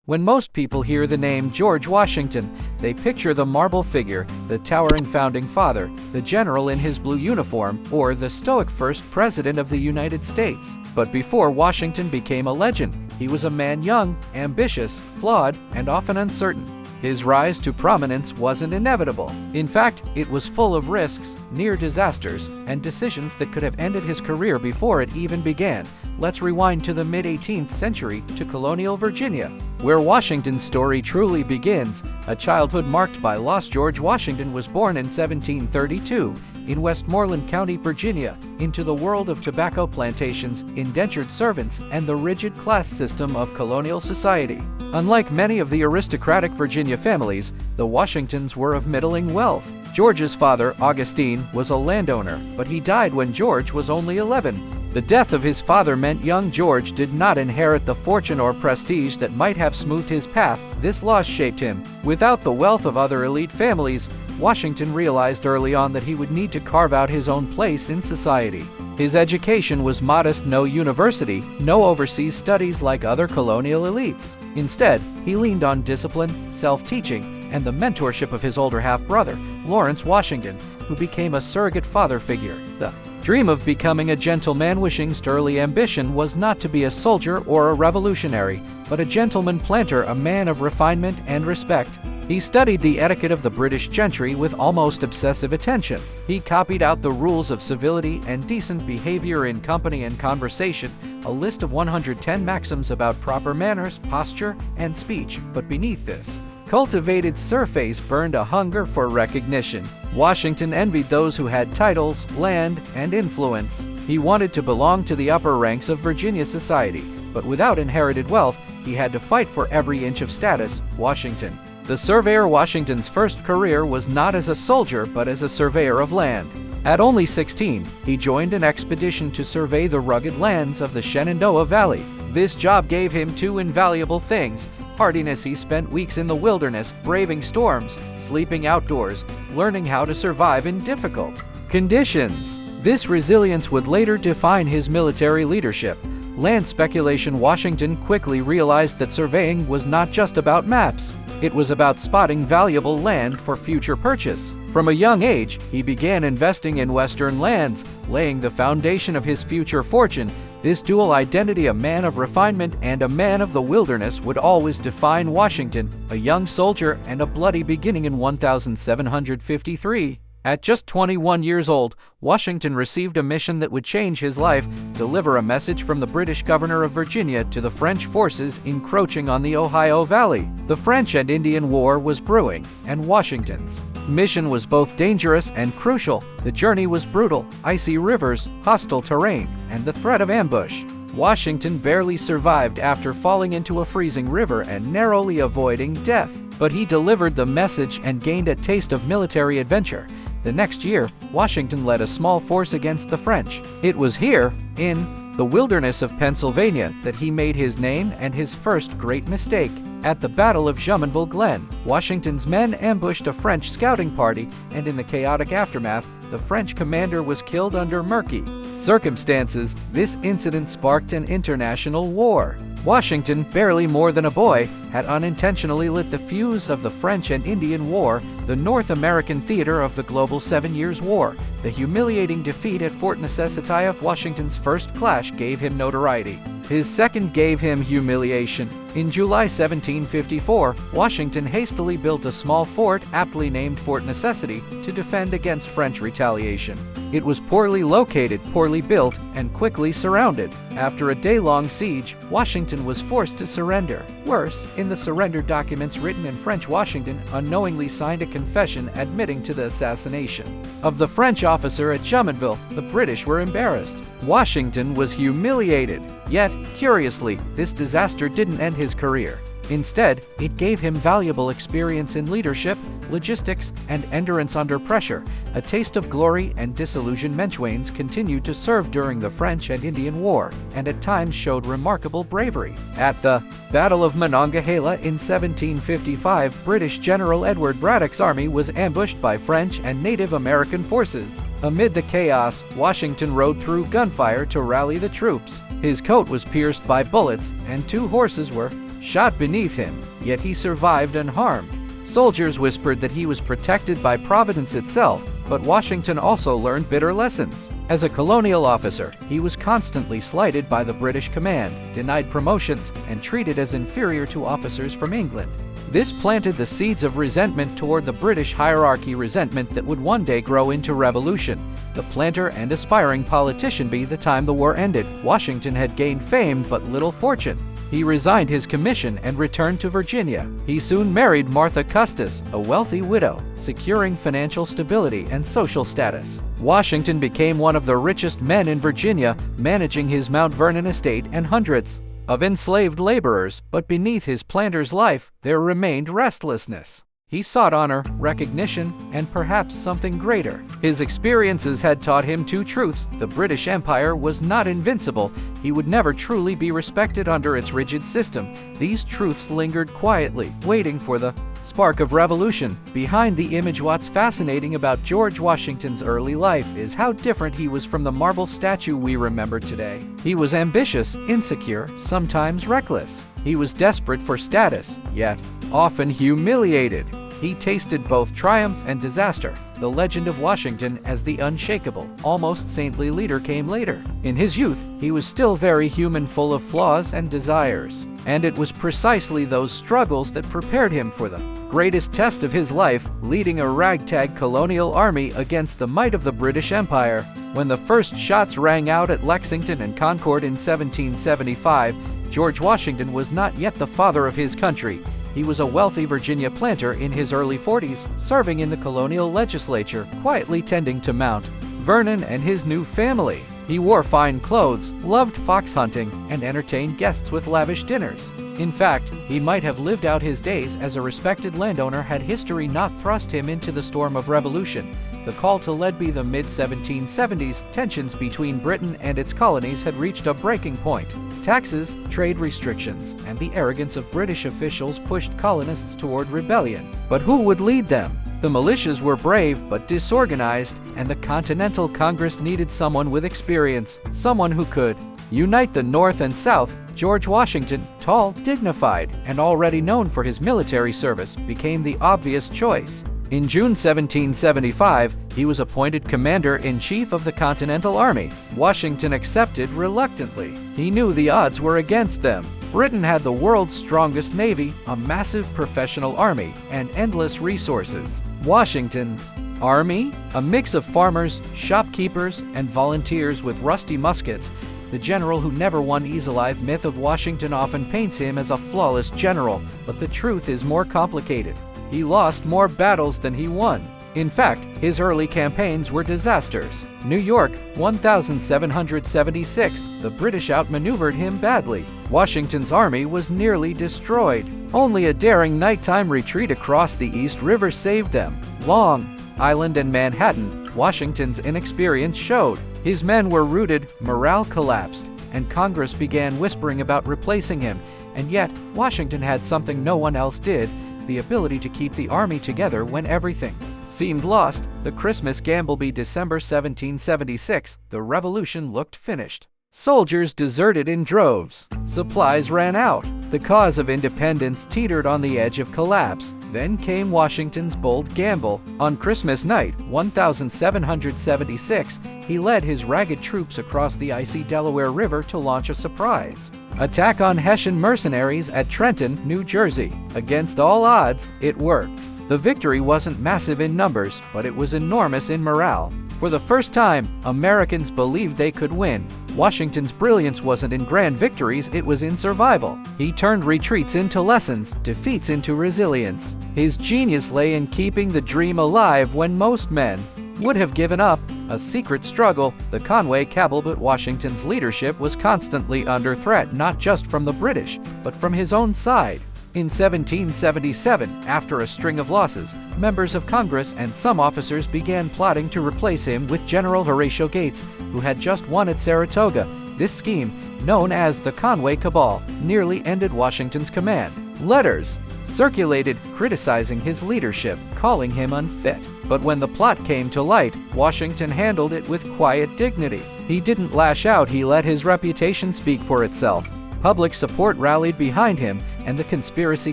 When most people hear the name George Washington, they picture the marble figure, the towering founding father, the general in his blue uniform, or the stoic first president of the United States. But before Washington became a legend, he was a man young, ambitious, flawed, and often uncertain. His rise to prominence wasn't inevitable. In fact, it was full of risks, near disasters, and decisions that could have ended his career before it even began. Let's rewind to the mid-18th century to colonial Virginia, where Washington's story truly begins. A childhood marked by loss. George Washington was born in 1732 in Westmoreland County, Virginia, into the world of tobacco plantations, indentured servants, and the rigid class system of colonial society. Unlike many of the aristocratic Virginia families, the Washingtons were of middling wealth. George's father, Augustine, was a landowner, but he died when George was only 11. The death of his father meant young George did not inherit the fortune or prestige that might have smoothed his path. This loss shaped him. Without the wealth of other elite families, Washington realized early on that he would need to carve out his own place in society. His education was modest: no university, no overseas studies like other colonial elites. Instead, he leaned on discipline, self-teaching, and the mentorship of his older half-brother, Lawrence Washington, who became a surrogate father figure. The dream of becoming a gentleman. Washington's early ambition was not to be a soldier or a revolutionary, but a gentleman planter, a man of refinement and respect. He studied the etiquette of the British gentry with almost obsessive attention. He copied out the rules of civility and decent behavior in company and conversation, a list of 110 maxims about proper manners, posture, and speech. But beneath this cultivated surface burned a hunger for recognition. Washington envied those who had titles, land, and influence. He wanted to belong to the upper ranks of Virginia society, but without inherited wealth, he had to fight for every inch of status. Washington, the surveyor. Washington's first career was not as a soldier, but as a surveyor of land. At only 16, he joined an expedition to survey the rugged lands of the Shenandoah Valley. This job gave him two invaluable things: hardiness. He spent weeks in the wilderness, braving storms, sleeping outdoors, learning how to survive in difficult conditions. This resilience would later define his military leadership. Land speculation. Washington quickly realized that surveying was not just about maps. It was about spotting valuable land for future purchase. From a young age, he began investing in Western lands, laying the foundation of his future fortune. This dual identity, a man of refinement and a man of the wilderness, would always define Washington, a young soldier and a bloody beginning. In 1753, at just 21 years old, Washington received a mission that would change his life: deliver a message from the British governor of Virginia to the French forces encroaching on the Ohio Valley. The French and Indian War was brewing, and Washington's mission was both dangerous and crucial. The journey was brutal: icy rivers, hostile terrain, and the threat of ambush. Washington barely survived after falling into a freezing river and narrowly avoiding death. But he delivered the message and gained a taste of military adventure. The next year, Washington led a small force against the French. It was here, in the wilderness of Pennsylvania, that he made his name and his first great mistake. At the Battle of Jumonville Glen, Washington's men ambushed a French scouting party, and in the chaotic aftermath, the French commander was killed under murky circumstances. This incident sparked an international war. Washington, barely more than a boy, had unintentionally lit the fuse of the French and Indian War, the North American theater of the global 7 Years' War. The humiliating defeat at Fort Necessity of Washington's first clash gave him notoriety. His second gave him humiliation. In July 1754, Washington hastily built a small fort, aptly named Fort Necessity, to defend against French retaliation. It was poorly located, poorly built, and quickly surrounded. After a day-long siege, Washington was forced to surrender. Worse, in the surrender documents written in French, Washington unknowingly signed a confession admitting to the assassination of the French officer at Jumonville. The British were embarrassed. Washington was humiliated. Yet, curiously, this disaster didn't end his career. Instead, it gave him valuable experience in leadership, logistics, and endurance under pressure. A taste of glory and disillusionment. Waynes continued to serve during the French and Indian War, and at times showed remarkable bravery. At the Battle of Monongahela in 1755, British General Edward Braddock's army was ambushed by French and Native American forces. Amid the chaos, Washington rode through gunfire to rally the troops. His coat was pierced by bullets, and 2 horses were shot beneath him, yet he survived unharmed. Soldiers whispered that he was protected by Providence itself, but Washington also learned bitter lessons. As a colonial officer, he was constantly slighted by the British command, denied promotions, and treated as inferior to officers from England. This planted the seeds of resentment toward the British hierarchy, resentment that would one day grow into revolution. The planter and aspiring politician. By the time the war ended, Washington had gained fame but little fortune. He resigned his commission and returned to Virginia. He soon married Martha Custis, a wealthy widow, securing financial stability and social status. Washington became one of the richest men in Virginia, managing his Mount Vernon estate and hundreds of enslaved laborers, but beneath his planter's life, there remained restlessness. He sought honor, recognition, and perhaps something greater. His experiences had taught him two truths. The British Empire was not invincible. He would never truly be respected under its rigid system. These truths lingered quietly, waiting for the spark of revolution. Behind the image, what's fascinating about George Washington's early life is how different he was from the marble statue we remember today. He was ambitious, insecure, sometimes reckless. He was desperate for status, yet often humiliated. He tasted both triumph and disaster. The legend of Washington as the unshakable, almost saintly leader came later. In his youth, he was still very human, full of flaws and desires. And it was precisely those struggles that prepared him for the greatest test of his life, leading a ragtag colonial army against the might of the British Empire. When the first shots rang out at Lexington and Concord in 1775, George Washington was not yet the father of his country. He was a wealthy Virginia planter in his early 40s, serving in the colonial legislature, quietly tending to Mount Vernon and his new family. He wore fine clothes, loved fox hunting, and entertained guests with lavish dinners. In fact, he might have lived out his days as a respected landowner had history not thrust him into the storm of revolution. The call to lead. By the mid-1770s, tensions between Britain and its colonies had reached a breaking point. Taxes, trade restrictions, and the arrogance of British officials pushed colonists toward rebellion. But who would lead them? The militias were brave but disorganized, and the Continental Congress needed someone with experience, someone who could unite the North and South. George Washington, tall, dignified, and already known for his military service, became the obvious choice. In June 1775, he was appointed commander-in-chief of the Continental Army. Washington accepted reluctantly. He knew the odds were against them. Britain had the world's strongest navy, a massive professional army, and endless resources. Washington's army? A mix of farmers, shopkeepers, and volunteers with rusty muskets. The general who never won. The myth of Washington often paints him as a flawless general, but the truth is more complicated. He lost more battles than he won. In fact, his early campaigns were disasters. New York, 1776. The British outmaneuvered him badly. Washington's army was nearly destroyed. Only a daring nighttime retreat across the East River saved them. Long Island and Manhattan, Washington's inexperience showed. His men were routed, morale collapsed, and Congress began whispering about replacing him. And yet, Washington had something no one else did: the ability to keep the army together when everything seemed lost. The Christmas gamble. By December 1776, the revolution looked finished. Soldiers deserted in droves. Supplies ran out. The cause of independence teetered on the edge of collapse. Then came Washington's bold gamble. On Christmas night, 1776, he led his ragged troops across the icy Delaware River to launch a surprise attack on Hessian mercenaries at Trenton, New Jersey. Against all odds, it worked. The victory wasn't massive in numbers, but it was enormous in morale. For the first time, Americans believed they could win. Washington's brilliance wasn't in grand victories, it was in survival. He turned retreats into lessons, defeats into resilience. His genius lay in keeping the dream alive when most men would have given up. A secret struggle, the Conway cabal. But Washington's leadership was constantly under threat, not just from the British, but from his own side. In 1777, after a string of losses, members of Congress and some officers began plotting to replace him with General Horatio Gates, who had just won at Saratoga. This scheme, known as the Conway Cabal, nearly ended Washington's command. Letters circulated criticizing his leadership, calling him unfit. But when the plot came to light, Washington handled it with quiet dignity. He didn't lash out, he let his reputation speak for itself. Public support rallied behind him, and the conspiracy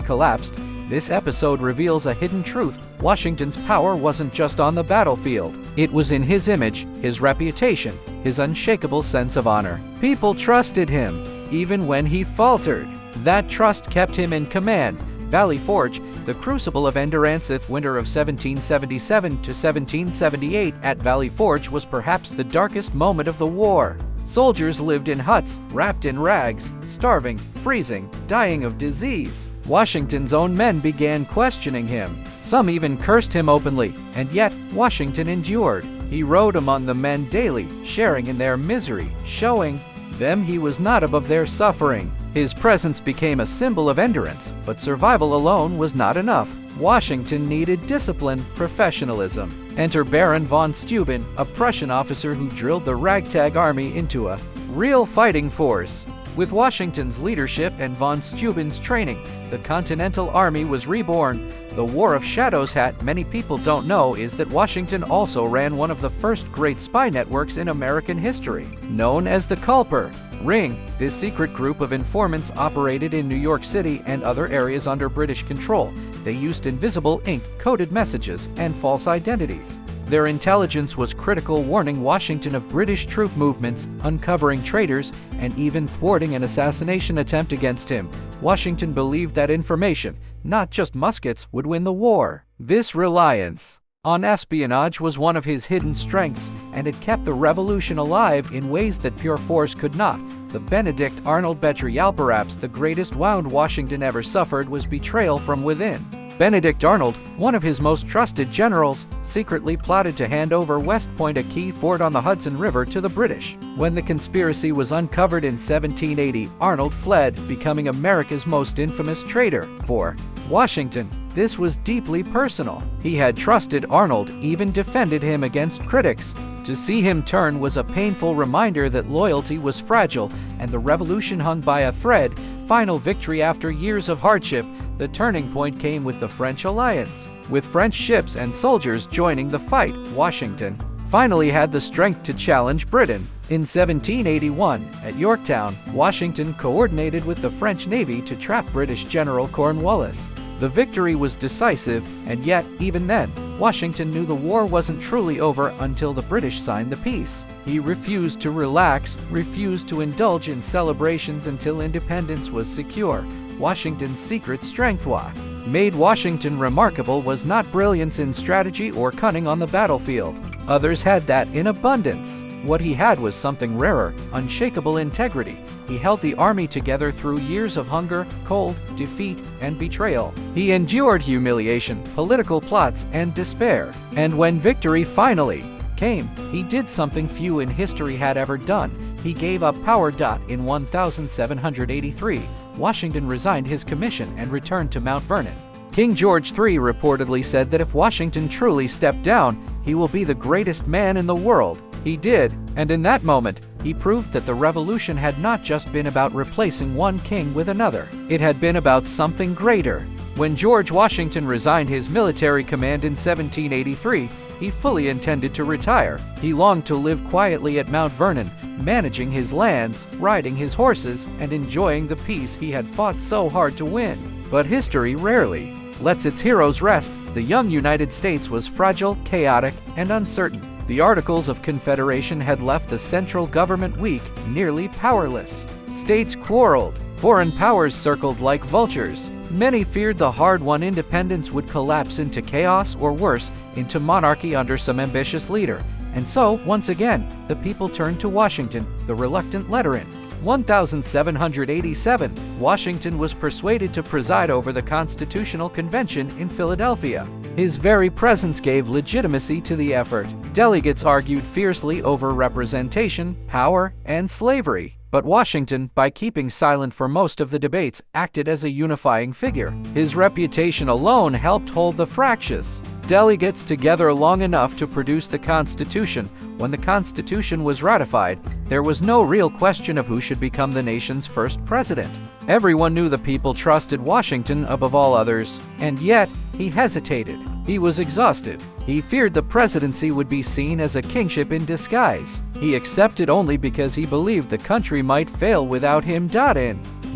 collapsed. This episode reveals a hidden truth. Washington's power wasn't just on the battlefield. It was in his image, his reputation, his unshakable sense of honor. People trusted him, even when he faltered. That trust kept him in command. Valley Forge, the crucible of Enduranceth winter of 1777 to 1778 at Valley Forge was perhaps the darkest moment of the war. Soldiers lived in huts, wrapped in rags, starving, freezing, dying of disease. Washington's own men began questioning him. Some even cursed him openly, and yet Washington endured. He rode among the men daily, sharing in their misery, showing them he was not above their suffering. His presence became a symbol of endurance, but survival alone was not enough. Washington needed discipline, professionalism. Enter Baron von Steuben, a Prussian officer who drilled the ragtag army into a real fighting force. With Washington's leadership and von Steuben's training, the Continental Army was reborn. The War of Shadows hat many people don't know is that Washington also ran one of the first great spy networks in American history, known as the Culper Ring. This secret group of informants operated in New York City and other areas under British control. They used invisible ink, coded messages, and false identities. Their intelligence was critical, warning Washington of British troop movements, uncovering traitors, and even thwarting an assassination attempt against him. Washington believed that information, not just muskets, would win the war. This reliance on espionage was one of his hidden strengths, and it kept the revolution alive in ways that pure force could not. The Benedict Arnold betrayal, perhaps the greatest wound Washington ever suffered, was betrayal from within. Benedict Arnold, one of his most trusted generals, secretly plotted to hand over West Point, a key fort on the Hudson River, to the British. When the conspiracy was uncovered in 1780, Arnold fled, becoming America's most infamous traitor. For Washington, this was deeply personal. He had trusted Arnold, even defended him against critics. To see him turn was a painful reminder that loyalty was fragile and the revolution hung by a thread. Final victory after years of hardship. The turning point came with the French alliance. With French ships and soldiers joining the fight, Washington finally had the strength to challenge Britain. In 1781, at Yorktown, Washington coordinated with the French Navy to trap British General Cornwallis. The victory was decisive, and yet, even then, Washington knew the war wasn't truly over until the British signed the peace. He refused to relax, refused to indulge in celebrations until independence was secure. Washington's secret strength, what made Washington remarkable, was not brilliance in strategy or cunning on the battlefield. Others had that in abundance. What he had was something rarer, unshakable integrity. He held the army together through years of hunger, cold, defeat, and betrayal. He endured humiliation, political plots, and despair. And when victory finally came, he did something few in history had ever done. He gave up power. In 1783, Washington resigned his commission and returned to Mount Vernon. King George III reportedly said that if Washington truly stepped down, he will be the greatest man in the world. He did, and in that moment, he proved that the revolution had not just been about replacing one king with another. It had been about something greater. When George Washington resigned his military command in 1783, he fully intended to retire. He longed to live quietly at Mount Vernon, managing his lands, riding his horses, and enjoying the peace he had fought so hard to win. But history rarely lets its heroes rest. The young United States was fragile, chaotic, and uncertain. The Articles of Confederation had left the central government weak, nearly powerless. States quarreled. Foreign powers circled like vultures. Many feared the hard-won independence would collapse into chaos, or worse, into monarchy under some ambitious leader. And so, once again, the people turned to Washington, the reluctant leader. 1787, Washington was persuaded to preside over the Constitutional Convention in Philadelphia. His very presence gave legitimacy to the effort. Delegates argued fiercely over representation, power, and slavery. But Washington, by keeping silent for most of the debates, acted as a unifying figure. His reputation alone helped hold the fractious delegates together long enough to produce the Constitution. When the Constitution was ratified, there was no real question of who should become the nation's first president. Everyone knew the people trusted Washington above all others, and yet he hesitated. He was exhausted. He feared the presidency would be seen as a kingship in disguise. He accepted only because he believed the country might fail without him. In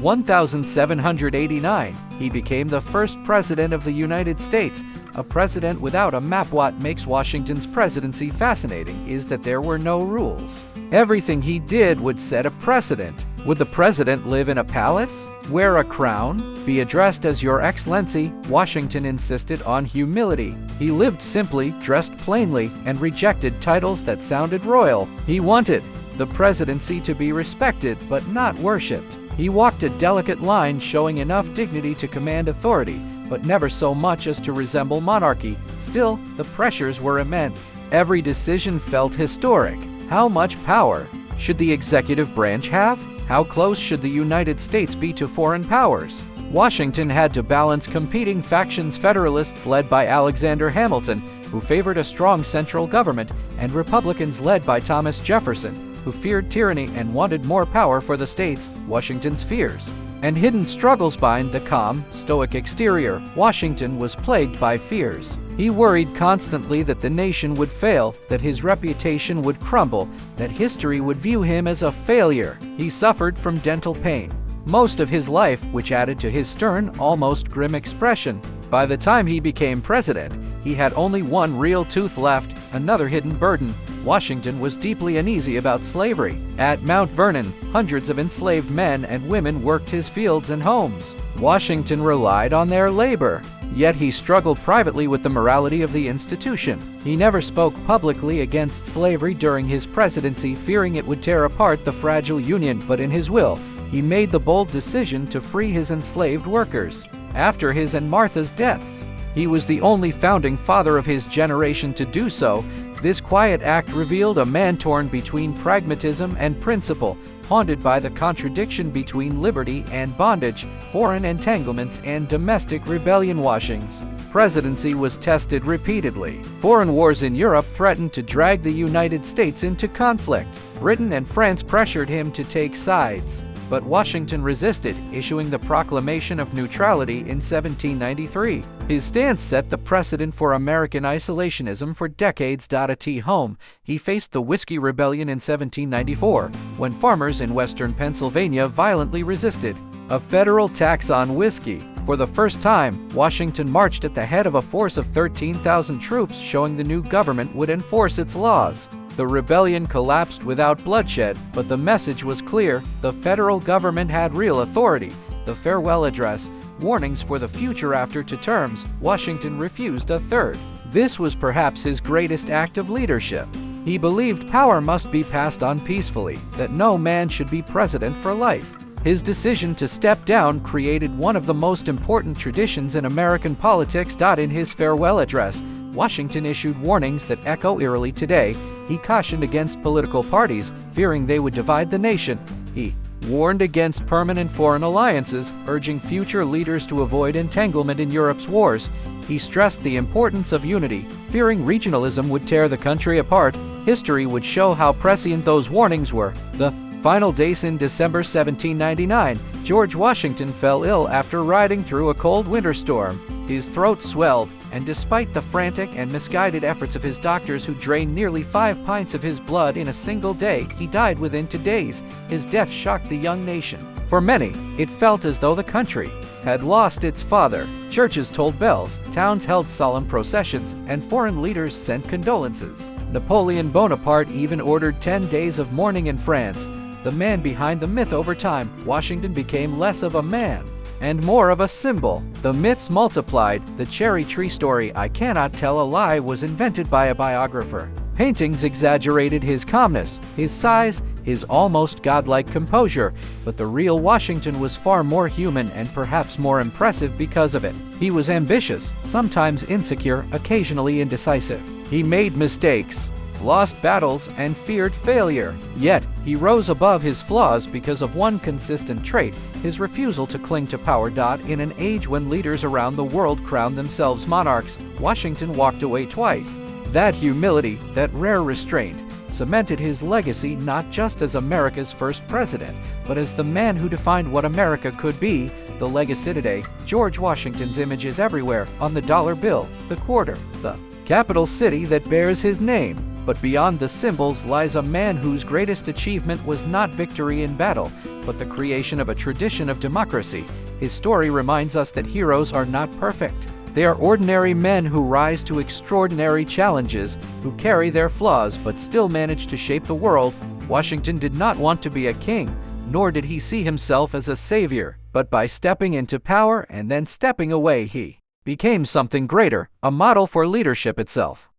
1789, he became the first president of the United States, a president without a map. What makes Washington's presidency fascinating is that there were no rules. Everything he did would set a precedent. Would the president live in a palace? Wear a crown? Be addressed as Your Excellency? Washington insisted on humility. He lived simply, dressed plainly, and rejected titles that sounded royal. He wanted the presidency to be respected but not worshipped. He walked a delicate line, showing enough dignity to command authority, but never so much as to resemble monarchy. Still, the pressures were immense. Every decision felt historic. How much power should the executive branch have? How close should the United States be to foreign powers? Washington had to balance competing factions: Federalists led by Alexander Hamilton, who favored a strong central government, and Republicans led by Thomas Jefferson, who feared tyranny and wanted more power for the states. Washington's fears and hidden struggles behind the calm, stoic exterior. Washington was plagued by fears. He worried constantly that the nation would fail, that his reputation would crumble, that history would view him as a failure. He suffered from dental pain most of his life, which added to his stern, almost grim expression. By the time he became president, he had only one real tooth left, another hidden burden. Washington was deeply uneasy about slavery. At Mount Vernon, hundreds of enslaved men and women worked his fields and homes. Washington relied on their labor, yet he struggled privately with the morality of the institution. He never spoke publicly against slavery during his presidency, fearing it would tear apart the fragile Union, but in his will, he made the bold decision to free his enslaved workers. After his and Martha's deaths, he was the only founding father of his generation to do so. This quiet act revealed a man torn between pragmatism and principle, haunted by the contradiction between liberty and bondage, foreign entanglements and domestic rebellion. Washington's presidency was tested repeatedly. Foreign wars in Europe threatened to drag the United States into conflict. Britain and France pressured him to take sides, but Washington resisted, issuing the Proclamation of Neutrality in 1793. His stance set the precedent for American isolationism for decades. At home, he faced the Whiskey Rebellion in 1794, when farmers in western Pennsylvania violently resisted a federal tax on whiskey. For the first time, Washington marched at the head of a force of 13,000 troops, showing the new government would enforce its laws. The rebellion collapsed without bloodshed, but the message was clear: the federal government had real authority. The farewell address, warnings for the future after two terms, Washington refused a third. This was perhaps his greatest act of leadership. He believed power must be passed on peacefully, that no man should be president for life. His decision to step down created one of the most important traditions in American politics. In his farewell address, Washington issued warnings that echo eerily today. He cautioned against political parties, fearing they would divide the nation. He warned against permanent foreign alliances, urging future leaders to avoid entanglement in Europe's wars. He stressed the importance of unity, fearing regionalism would tear the country apart. History would show how prescient those warnings were. The final days in December 1799, George Washington fell ill after riding through a cold winter storm. His throat swelled, and despite the frantic and misguided efforts of his doctors, who drained nearly 5 pints of his blood in a single day, he died within 2 days. His death shocked the young nation. For many, it felt as though the country had lost its father. Churches tolled bells, towns held solemn processions, and foreign leaders sent condolences. Napoleon Bonaparte even ordered 10 days of mourning in France. The man behind the myth. Over time, Washington became less of a man and more of a symbol. The myths multiplied. The cherry tree story, "I cannot tell a lie," was invented by a biographer. Paintings exaggerated his calmness, his size, his almost godlike composure, but the real Washington was far more human and perhaps more impressive because of it. He was ambitious, sometimes insecure, occasionally indecisive. He made mistakes, lost battles, and feared failure. Yet, he rose above his flaws because of one consistent trait: his refusal to cling to power. In an age when leaders around the world crowned themselves monarchs, Washington walked away twice. That humility, that rare restraint, cemented his legacy not just as America's first president, but as the man who defined what America could be. The legacy today: George Washington's image is everywhere, on the dollar bill, the quarter, the capital city that bears his name. But beyond the symbols lies a man whose greatest achievement was not victory in battle, but the creation of a tradition of democracy. His story reminds us that heroes are not perfect. They are ordinary men who rise to extraordinary challenges, who carry their flaws but still manage to shape the world. Washington did not want to be a king, nor did he see himself as a savior, but by stepping into power and then stepping away, he became something greater, a model for leadership itself.